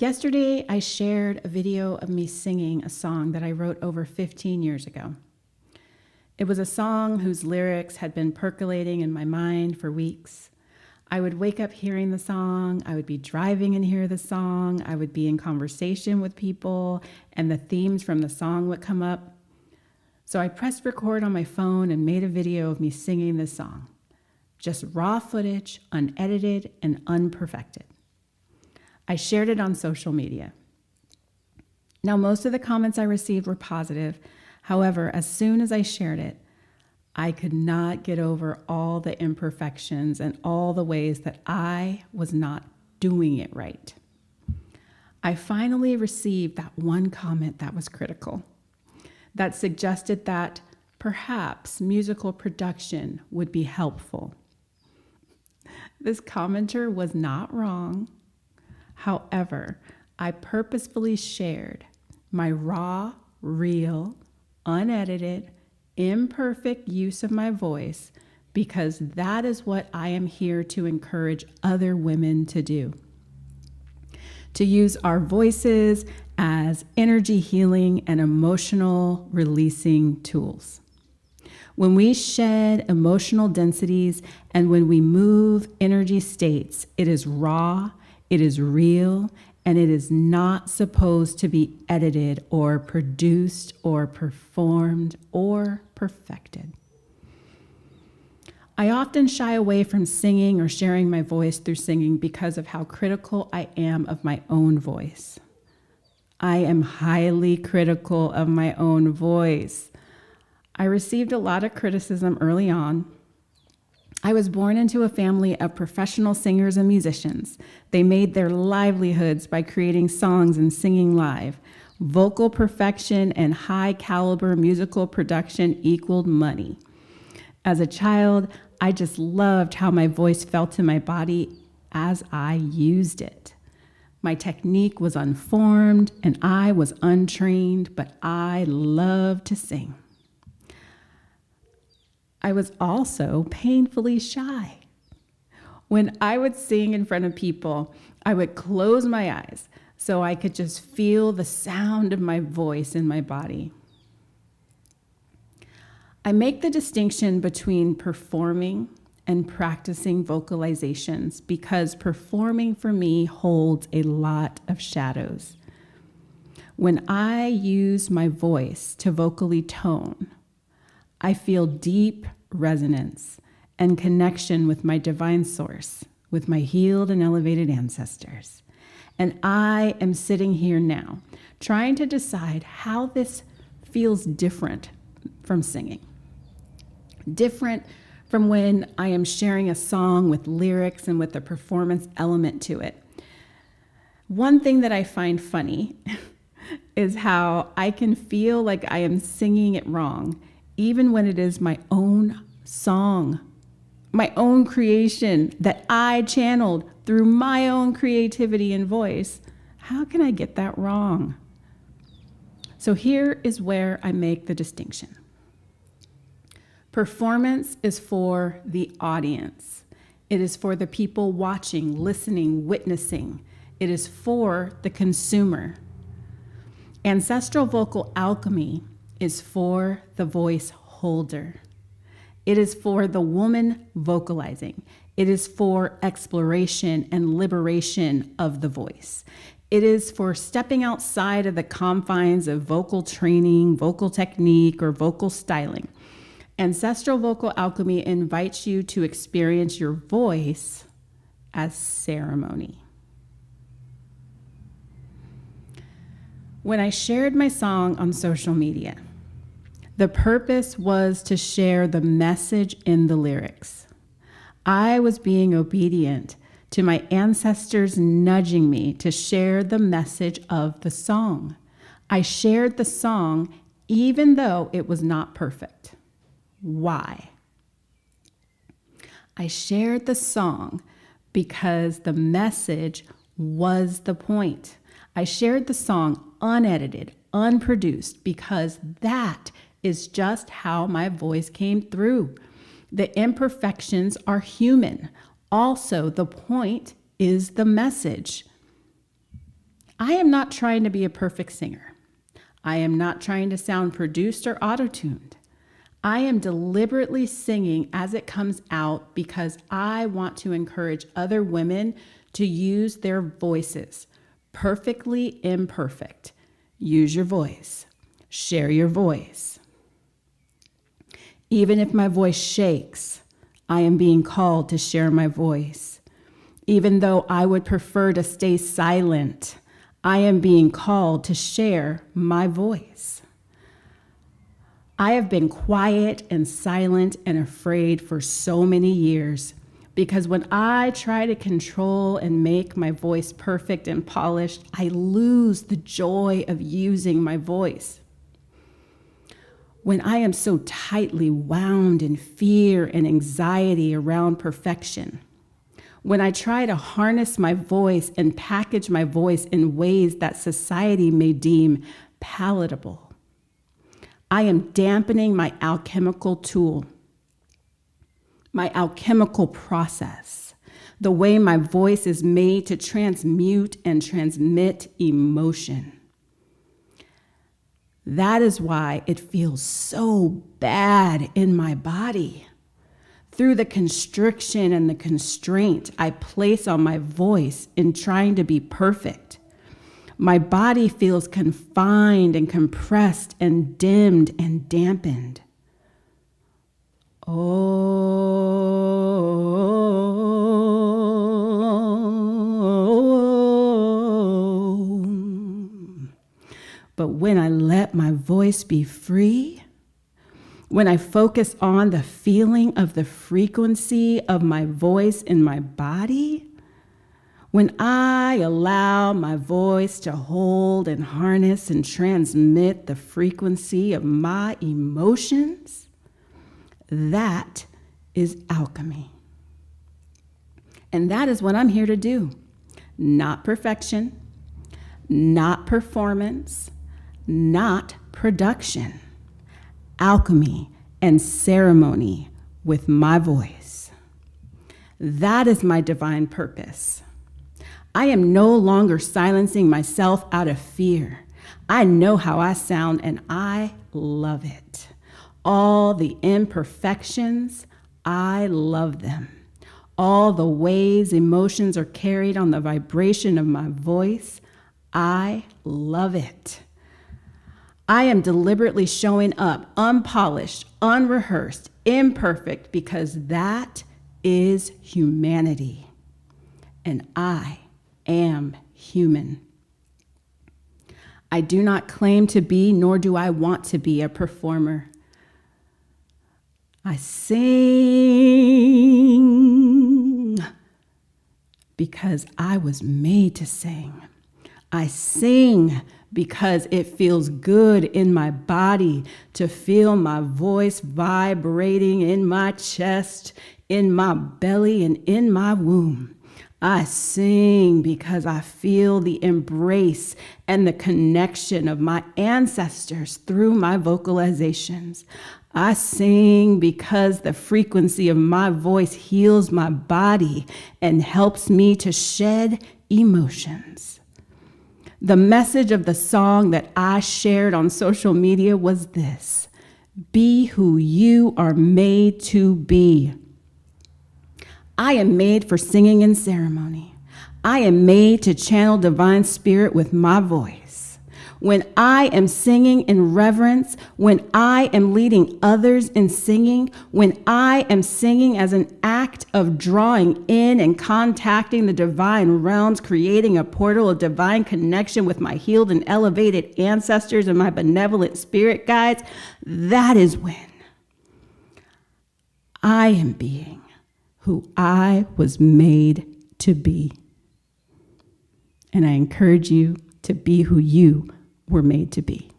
Yesterday, I shared a video of me singing a song that I wrote over 15 years ago. It was a song whose lyrics had been percolating in my mind for weeks. I would wake up hearing the song, I would be driving and hear the song, I would be in conversation with people, and the themes from the song would come up. So I pressed record on my phone and made a video of me singing this song. Just raw footage, unedited and unperfected. I shared it on social media. Now, most of the comments I received were positive. However, as soon as I shared it, I could not get over all the imperfections and all the ways that I was not doing it right. I finally received that one comment that was critical, that suggested that perhaps musical production would be helpful. This commenter was not wrong. However, I purposefully shared my raw, real, unedited, imperfect use of my voice because that is what I am here to encourage other women to do. To use our voices as energy healing and emotional releasing tools. When we shed emotional densities and when we move energy states, it is raw, it is real, and it is not supposed to be edited or produced or performed or perfected. I often shy away from singing or sharing my voice through singing because of how critical I am of my own voice. I am highly critical of my own voice. I received a lot of criticism early on. I was born into a family of professional singers and musicians. They made their livelihoods by creating songs and singing live. Vocal perfection and high caliber musical production equaled money. As a child, I just loved how my voice felt in my body as I used it. My technique was unformed and I was untrained, but I loved to sing. I was also painfully shy. When I would sing in front of people, I would close my eyes so I could just feel the sound of my voice in my body. I make the distinction between performing and practicing vocalizations because performing for me holds a lot of shadows. When I use my voice to vocally tone, I feel deep resonance and connection with my divine source, with my healed and elevated ancestors. And I am sitting here now trying to decide how this feels different from singing. Different from when I am sharing a song with lyrics and with a performance element to it. One thing that I find funny is how I can feel like I am singing it wrong even when it is my own song, my own creation that I channeled through my own creativity and voice. How can I get that wrong? So here is where I make the distinction. Performance is for the audience. It is for the people watching, listening, witnessing. It is for the consumer. Ancestral vocal alchemy is for the voice holder. It is for the woman vocalizing. It is for exploration and liberation of the voice. It is for stepping outside of the confines of vocal training, vocal technique, or vocal styling. Ancestral vocal alchemy invites you to experience your voice as ceremony. When I shared my song on social media, the purpose was to share the message in the lyrics. I was being obedient to my ancestors nudging me to share the message of the song. I shared the song even though it was not perfect. Why? I shared the song because the message was the point. I shared the song unedited, unproduced, because that is just how my voice came through. The imperfections are human. Also, the point is the message. I am not trying to be a perfect singer. I am not trying to sound produced or auto-tuned. I am deliberately singing as it comes out because I want to encourage other women to use their voices. Perfectly imperfect. Use your voice. Share your voice. Even if my voice shakes, I am being called to share my voice. Even though I would prefer to stay silent, I am being called to share my voice. I have been quiet and silent and afraid for so many years because when I try to control and make my voice perfect and polished, I lose the joy of using my voice. When I am so tightly wound in fear and anxiety around perfection, when I try to harness my voice and package my voice in ways that society may deem palatable, I am dampening my alchemical tool, my alchemical process, the way my voice is made to transmute and transmit emotion. That is why it feels so bad in my body. Through the constriction and the constraint I place on my voice in trying to be perfect, my body feels confined and compressed and dimmed and dampened. But when I let my voice be free, when I focus on the feeling of the frequency of my voice in my body, when I allow my voice to hold and harness and transmit the frequency of my emotions, that is alchemy. And that is what I'm here to do. Not perfection, not performance, not production. Alchemy and ceremony with my voice. That is my divine purpose. I am no longer silencing myself out of fear. I know how I sound and I love it. All the imperfections, I love them. All the ways emotions are carried on the vibration of my voice, I love it. I am deliberately showing up unpolished, unrehearsed, imperfect, because that is humanity. And I am human. I do not claim to be, nor do I want to be a performer. I sing because I was made to sing. I sing because it feels good in my body to feel my voice vibrating in my chest, in my belly, and in my womb. I sing because I feel the embrace and the connection of my ancestors through my vocalizations. I sing because the frequency of my voice heals my body and helps me to shed emotions. The message of the song that I shared on social media was this: be who you are made to be. I am made for singing in ceremony. I am made to channel divine spirit with my voice. When I am singing in reverence, when I am leading others in singing, when I am singing as an act of drawing in and contacting the divine realms, creating a portal of divine connection with my healed and elevated ancestors and my benevolent spirit guides, that is when I am being who I was made to be. And I encourage you to be who you were made to be.